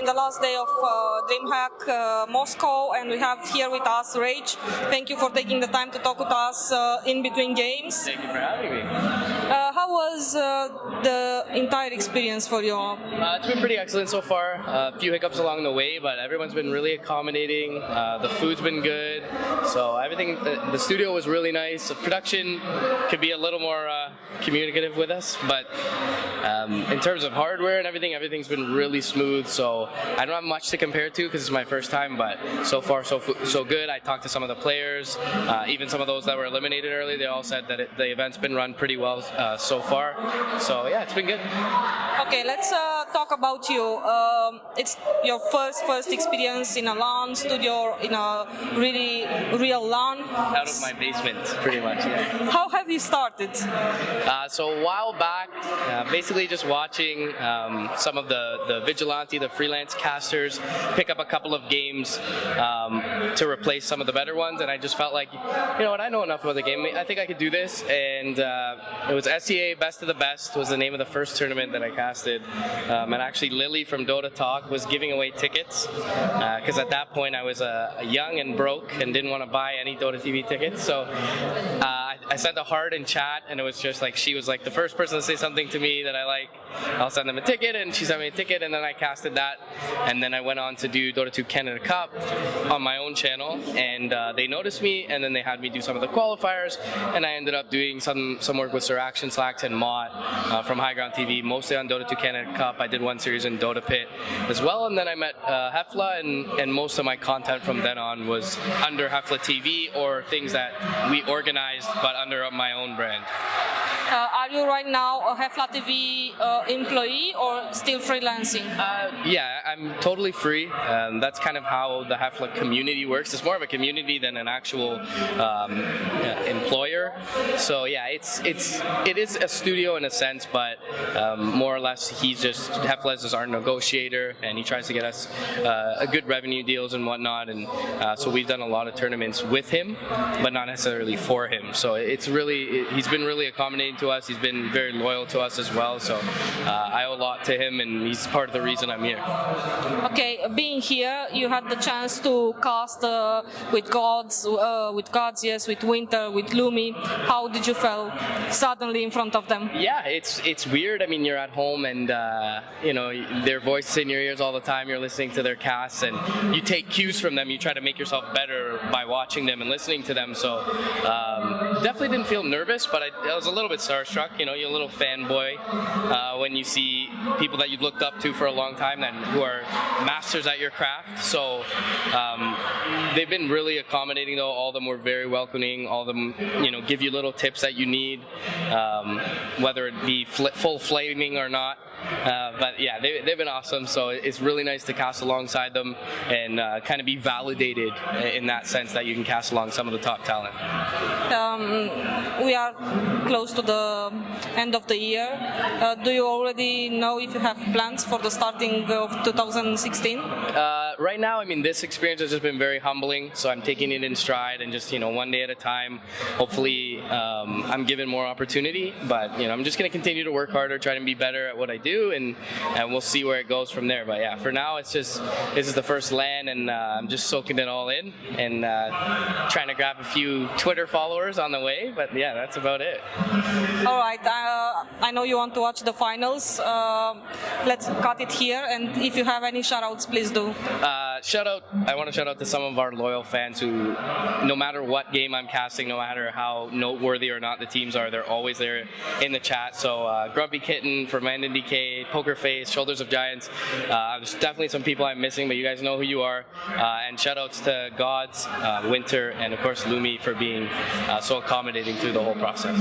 the last day of DreamHack Moscow, and we have here with us Rage. Thank you for taking the time to talk with us in between games. Thank you for having me. How was the entire experience for you? It's been pretty excellent so far. A few hiccups along the way, but everyone's been really accommodating. The food's been good, so everything. The studio was really nice. The production could be a little more communicative with us, but in terms of hardware and everything's been really smooth. So I don't have much to compare to because it's my first time, but so far so good. I talked to some of the players, even some of those that were eliminated early. They all said that the event's been run pretty well so far. So yeah, it's been good. Okay, let's talk about you. It's your first experience in a LAN studio, in a really real LAN. Out of my basement, pretty much. Yeah. How have you started? So a while back, basically just watching some of the Vigilante, the freelance casters, pick up a couple of games to replace some of the better ones, and I just felt like, you know what, I know enough about the game. I think I could do this, and it was SEA Best of the Best was the name of the first tournament that I casted, and actually Lily from Dota Talk was giving away tickets, because at that point I was young and broke and didn't want to buy any Dota TV tickets, so I sent a heart in chat, and it was just like, she was like the first person to say something to me that I like, I'll send them a ticket, and she sent me a ticket, and then I casted that, and then I went on to do Dota 2 Canada Cup on my own channel, and they noticed me, and then they had me do some of the qualifiers, and I ended up doing some work with Sir Action Slacks and Mott from High Ground TV, mostly on Dota 2 Canada Cup. I did one series in Dota Pit as well, and then I met Hefla, and most of my content from then on was under Hefla TV or things that we organized but under my own brand. Are you right now a Hefla TV employee or still freelancing? Yeah, I'm totally free. That's kind of how the Hefla community works. It's more of a community than an actual employer. So yeah, it is a studio in a sense, but more or less Hefla is our negotiator, and he tries to get us a good revenue deals and whatnot. And so we've done a lot of tournaments with him, but not necessarily for him. So he's been really accommodating to us. He's been very loyal to us as well. So I owe a lot to him, and he's part of the reason I'm here. Okay, being here, you had the chance to cast with Gods, yes, with Winter, with Lumi. How did you feel suddenly in front of them? Yeah, it's weird. I mean, you're at home, and you know, their voices in your ears all the time. You're listening to their casts, and you take cues from them. You try to make yourself better by watching them and listening to them. So definitely didn't feel nervous, but I was a little bit starstruck. You know, you're a little fanboy when you see people that you've looked up to for a long time and who are masters at your craft. So they've been really accommodating, though. All of them were very welcoming. All of them, you know, give you little tips that you need, whether it be full flaming or not. But yeah, they've been awesome. So it's really nice to cast alongside them and kind of be validated in that sense that you can cast along some of the top talent. We are close to the end of the year. Do you already know if you have plans for the starting of 2016? Right now, I mean, this experience has just been very humbling, so I'm taking it in stride and just, you know, one day at a time. Hopefully, I'm given more opportunity, but, you know, I'm just going to continue to work harder, try to be better at what I do, and we'll see where it goes from there. But yeah, for now, it's just, this is the first LAN, and I'm just soaking it all in and trying to grab a few Twitter followers on the way, but yeah, that's about it. All right, I know you want to watch the finals. Let's cut it here, and if you have any shoutouts, please do. I want to shout out to some of our loyal fans who, no matter what game I'm casting, no matter how noteworthy or not the teams are, they're always there in the chat. So Grumpy Kitten, Fermandin DK, Poker Face, Shoulders of Giants. There's definitely some people I'm missing, but you guys know who you are. And shout outs to Gods, Winter, and of course Lumi for being so accommodating through the whole process.